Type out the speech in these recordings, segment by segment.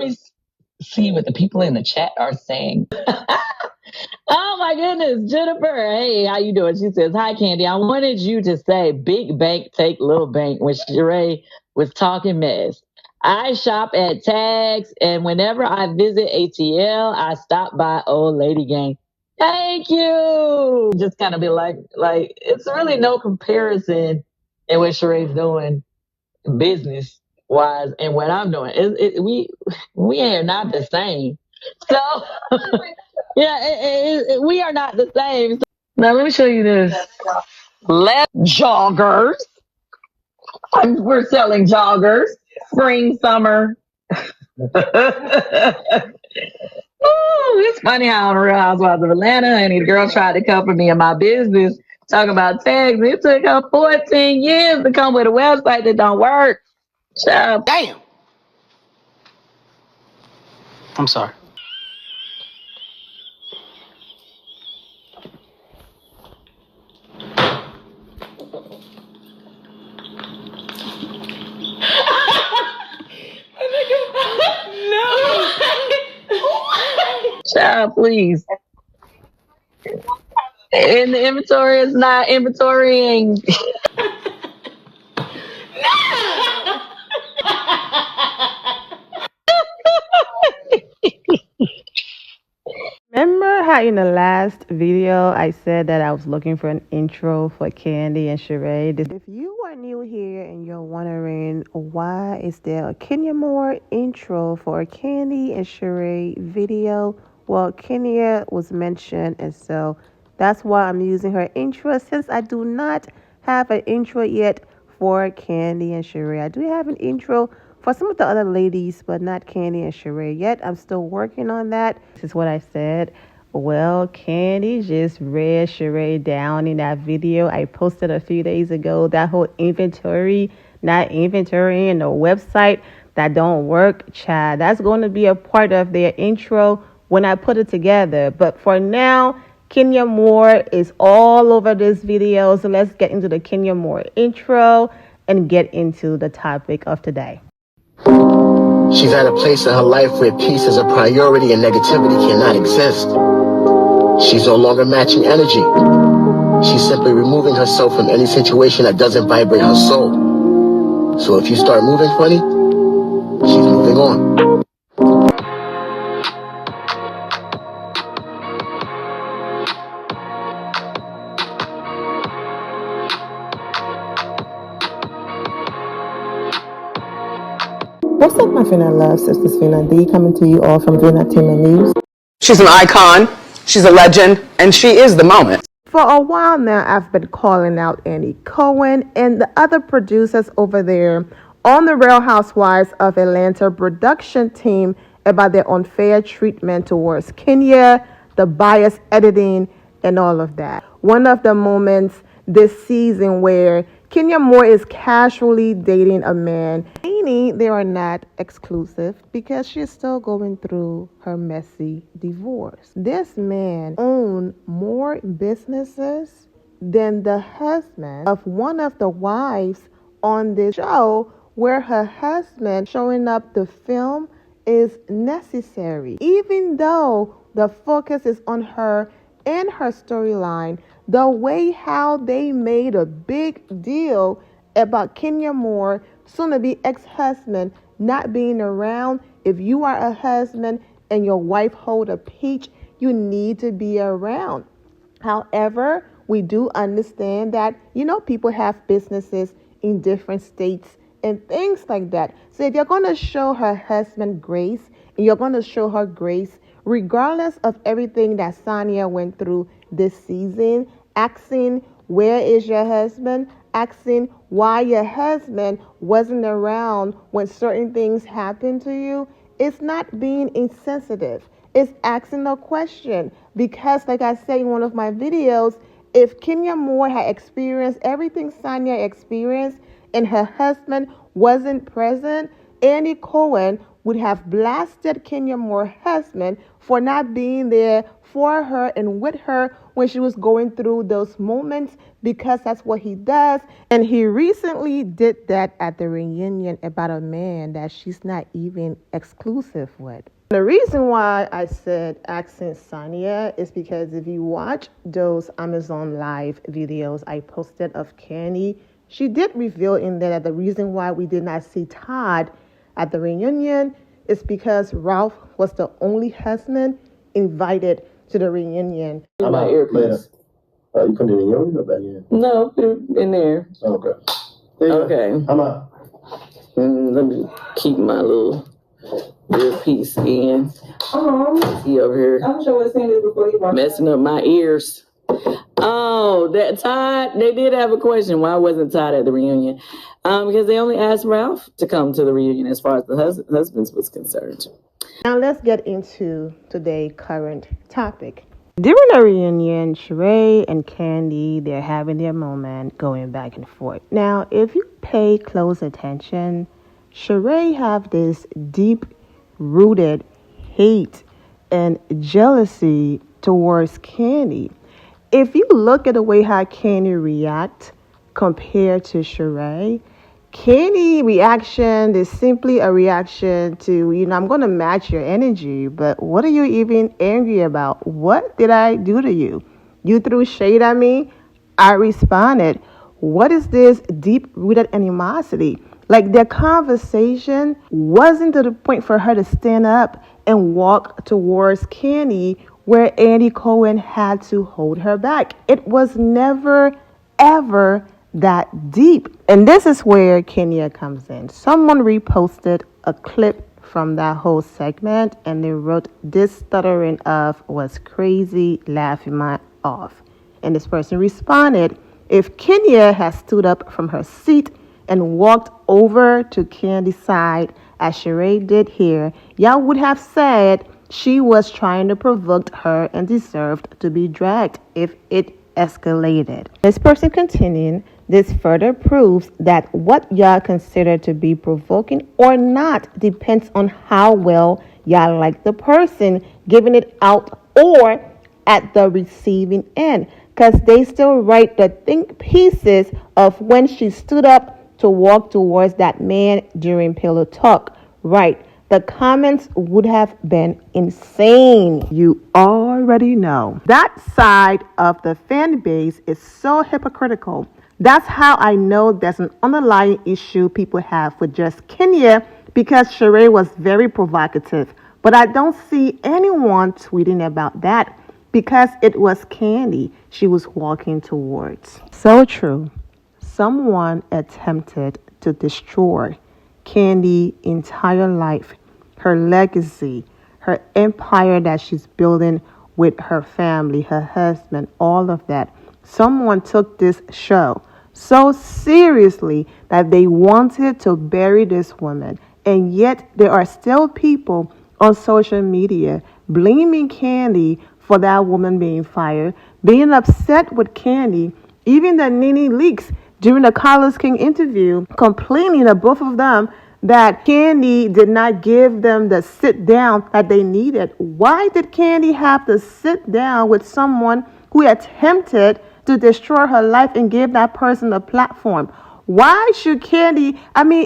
me see what the people in the chat are saying. Oh my goodness, Jennifer. Hey, how you doing? She says, "Hi, Kandi. I wanted you to say big bank take little bank when Shereé was talking mess. I shop at Tags, and whenever I visit ATL, I stop by Old Lady Gang. Thank you. Just kind of be like it's really no comparison in what Sheree's doing business wise and what I'm doing. We are not the same. So yeah, we are not the same. Now let me show you this. Left joggers. We're selling joggers. Spring, summer. Ooh, it's funny how on the Real Housewives of Atlanta, and the girl tried to cover me in my business, talking about tags. It took her 14 years to come with a website that don't work. Child. Damn. I'm sorry. Child, please. And the inventory is not inventorying. Remember how in the last video I said that I was looking for an intro for Kandi and Shereé? If you are new here and you're wondering why is there a Kenya Moore intro for a Kandi and Shereé video, well, Kenya was mentioned, and so that's why I'm using her intro, since I do not have an intro yet for Kandi and Shereé. I do have an intro for some of the other ladies, but not Kandi and Shereé yet. I'm still working on that. This is what I said. Well, Kandi just read Shereé down in that video I posted a few days ago. That whole inventory, not inventory, and the website that don't work, Chad. That's going to be a part of their intro when I put it together. But for now, Kenya Moore is all over this video. So let's get into the Kenya Moore intro and get into the topic of today. She's at a place in her life where peace is a priority and negativity cannot exist. She's no longer matching energy. She's simply removing herself from any situation that doesn't vibrate her soul. So if you start moving funny, she's moving on. What's up, my Finna love? Sisters Finna D coming to you all from Finna Team News. She's an icon, she's a legend, and she is the moment. For a while now, I've been calling out Andy Cohen and the other producers over there on the Real Housewives of Atlanta production team about their unfair treatment towards Kenya, the biased editing, and all of that. One of the moments this season where Kenya Moore is casually dating a man, meaning they are not exclusive because she's still going through her messy divorce. This man owned more businesses than the husband of one of the wives on this show, where her husband showing up to film is necessary. Even though the focus is on her and her storyline, the way how they made a big deal about Kenya Moore, soon-to-be ex-husband, not being around. If you are a husband and your wife hold a peach, you need to be around. However, we do understand that, people have businesses in different states and things like that. So if you're going to show her husband grace, and you're going to show her grace, regardless of everything that Sonia went through this season, asking, where is your husband? Asking why your husband wasn't around when certain things happened to you. It's not being insensitive. It's asking a question. Because like I said in one of my videos, if Kenya Moore had experienced everything Sonia experienced and her husband wasn't present, Andy Cohen would have blasted Kenya Moore's husband for not being there for her and with her when she was going through those moments, because that's what he does. And he recently did that at the reunion about a man that she's not even exclusive with. The reason why I said accent Sonia is because if you watch those Amazon Live videos I posted of Kandi, she did reveal in there that the reason why we did not see Todd at the reunion is because Ralph was the only husband invited to the reunion. My earpiece. You put it in your ear or back in? No, in there. Okay. Okay. I'm out. Let me keep my little earpiece in. He over here. I'm sure we've seen this before you watched messing up my ears. Oh, that Todd, they did have a question. Why wasn't Todd at the reunion? Because they only asked Ralph to come to the reunion as far as the husbands was concerned. Now let's get into today's current topic. During the reunion, Shereé and Kandi, they're having their moment going back and forth. Now, if you pay close attention, Shereé have this deep-rooted hate and jealousy towards Kandi. If you look at the way how Kandi react compared to Shereé, Kandi reaction is simply a reaction to, I'm going to match your energy, but what are you even angry about? What did I do to you? You threw shade at me. I responded. What is this deep-rooted animosity? Like, their conversation wasn't to the point for her to stand up and walk towards Kandi where Andy Cohen had to hold her back. It was never, ever that deep. And this is where Kenya comes in. Someone reposted a clip from that whole segment and they wrote, "This stuttering of was crazy, laughing my off." And this person responded, "If Kenya had stood up from her seat and walked over to Kandi's side, as Shereé did here, y'all would have said she was trying to provoke her and deserved to be dragged if it escalated." This person continuing, "This further proves that what y'all consider to be provoking or not depends on how well y'all like the person giving it out or at the receiving end. Because they still write the think pieces of when she stood up to walk towards that man during pillow talk. Right. The comments would have been insane." You already know. That side of the fan base is so hypocritical. That's how I know there's an underlying issue people have with just Kenya, because Shereé was very provocative. But I don't see anyone tweeting about that because it was Kandi she was walking towards. So true. Someone attempted to destroy Kandi's entire life, her legacy, her empire that she's building with her family, her husband, all of that. Someone took this show so seriously that they wanted to bury this woman. And yet there are still people on social media blaming Kandi for that woman being fired, being upset with Kandi. Even the Nene Leakes during the Carlos King interview complaining to both of them that Kandi did not give them the sit down that they needed. Why did Kandi have to sit down with someone who attempted to destroy her life and give that person a platform? Why should Kandi?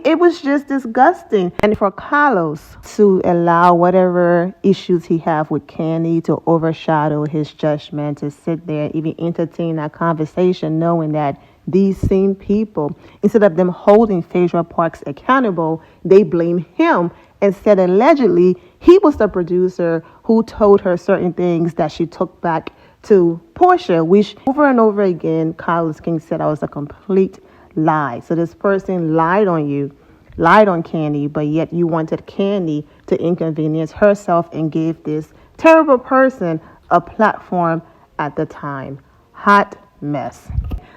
It was just disgusting. And for Carlos to allow whatever issues he have with Kandi to overshadow his judgment, to sit there and even entertain that conversation, knowing that these same people, instead of them holding Phaedra Parks accountable, they blame him and said allegedly he was the producer who told her certain things that she took back to Portia, which over and over again, Carlos King said that was a complete lie. So this person lied on you, lied on Kandi, but yet you wanted Kandi to inconvenience herself and gave this terrible person a platform at the time. Hot mess.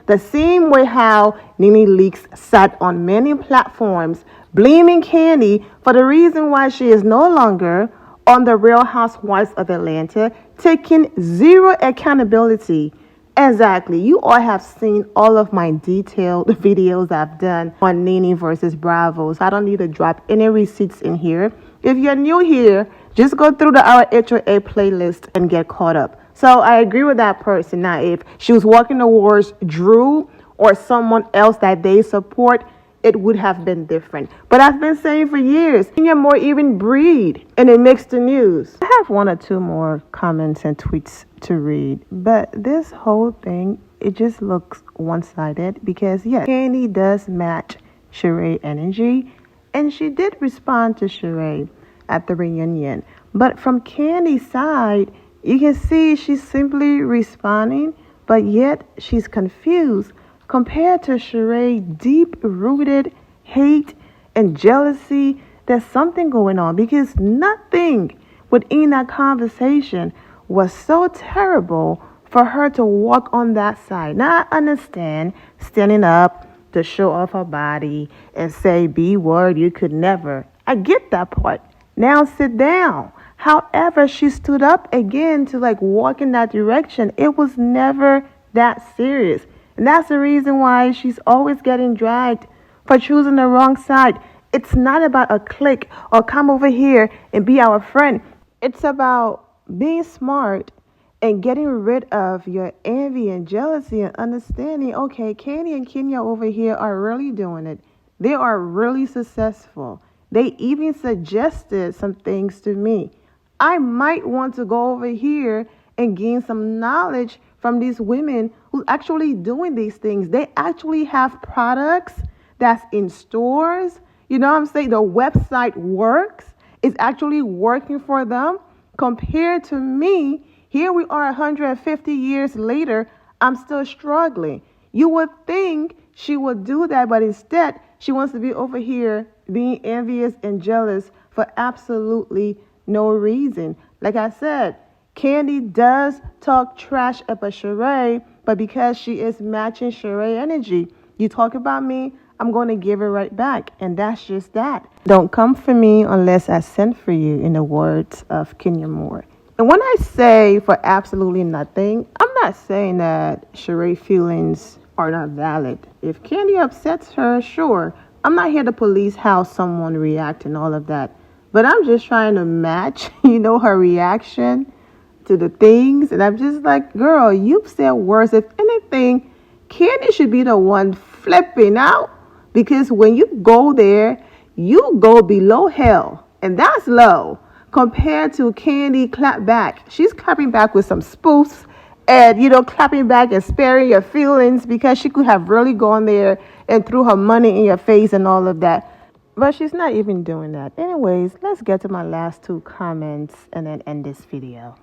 The same way how Nene Leakes sat on many platforms blaming Kandi for the reason why she is no longer on the Real Housewives of Atlanta, taking zero accountability. Exactly. You all have seen all of my detailed videos I've done on Nene versus Bravo, so I don't need to drop any receipts in here. If you're new here, just go through our HOA playlist and get caught up. So I agree with that person. Now, if she was walking towards Drew or someone else that they support, it would have been different. But I've been saying for years, Kenya Moore even breed, and it makes the news. I have one or two more comments and tweets to read, but this whole thing, it just looks one-sided because, yes, Kandi does match Shereé energy, and she did respond to Shereé at the reunion. But from Kandi's side, you can see she's simply responding, but yet she's confused compared to Shereé's deep-rooted hate and jealousy. There's something going on because nothing within that conversation was so terrible for her to walk on that side. Now, I understand standing up to show off her body and say, B word, you could never. I get that part. Now sit down. However, she stood up again to walk in that direction. It was never that serious. And that's the reason why she's always getting dragged for choosing the wrong side. It's not about a clique or come over here and be our friend. It's about being smart and getting rid of your envy and jealousy and understanding, okay, Kandi and Kenya over here are really doing it. They are really successful. They even suggested some things to me. I might want to go over here and gain some knowledge from these women who actually doing these things. They actually have products that's in stores. You know what I'm saying? The website works. It's actually working for them. Compared to me, here we are 150 years later, I'm still struggling. You would think she would do that, but instead she wants to be over here being envious and jealous for absolutely no reason. Like I said, Kandi does talk trash about Shereé, but because she is matching Shereé energy, you talk about me, I'm going to give it right back. And that's just that. Don't come for me unless I send for you, in the words of Kenya Moore. And when I say for absolutely nothing, I'm not saying that Shereé feelings are not valid. If Kandi upsets her, sure. I'm not here to police how someone reacts and all of that. But I'm just trying to match, her reaction to the things. And I'm just like, girl, you've said worse. If anything, Kandi should be the one flipping out. Because when you go there, you go below hell. And that's low. Compared to Kandi clap back. She's clapping back with some spoofs. And, clapping back and sparing your feelings. Because she could have really gone there and threw her money in your face and all of that. But she's not even doing that. Anyways, let's get to my last two comments and then end this video.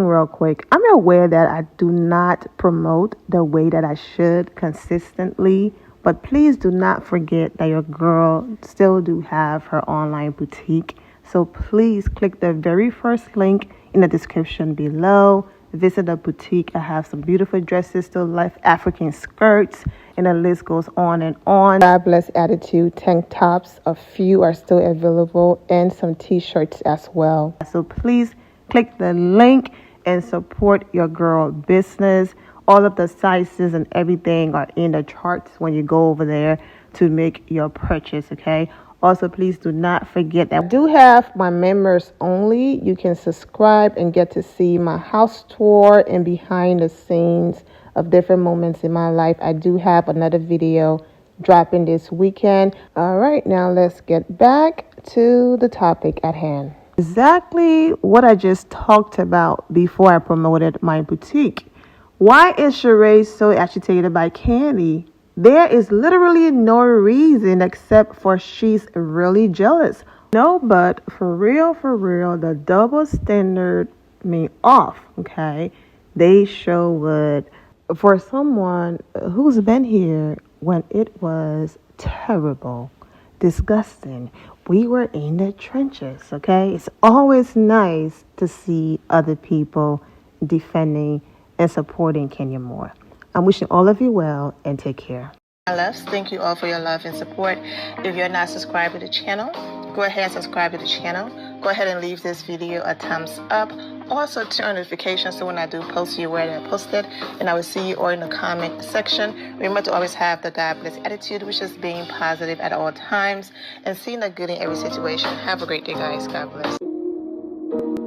Real quick, I'm aware that I do not promote the way that I should consistently, but please do not forget that your girl still do have her online boutique. So please click the very first link in the description below. Visit the boutique. I have some beautiful dresses, still life African skirts, and the list goes on and on. Fabulous attitude tank tops, a few are still available, and some t-shirts as well. So please click the link and support your girl business. All of the sizes and everything are in the charts when you go over there to make your purchase, okay? Also, please do not forget that I do have my members only. You can subscribe and get to see my house tour and behind the scenes of different moments in my life. I do have another video dropping this weekend. All right, now let's get back to the topic at hand. Exactly what I just talked about before I promoted my boutique. Why is Shereé so agitated by Kandi? There is literally no reason except for she's really jealous. No, but for real, the double standard me off, okay? They show would, for someone who's been here when it was terrible, disgusting. We were in the trenches, okay? It's always nice to see other people defending and supporting Kenya Moore. I'm wishing all of you well and take care. My loves, thank you all for your love and support. If you're not subscribed to the channel, go ahead and subscribe to the channel. Go ahead and leave this video a thumbs up. Also, turn on notifications so when I do post, you're aware that I posted, and I will see you or in the comment section. Remember to always have the God bless attitude, which is being positive at all times and seeing the good in every situation. Have a great day, guys. God bless.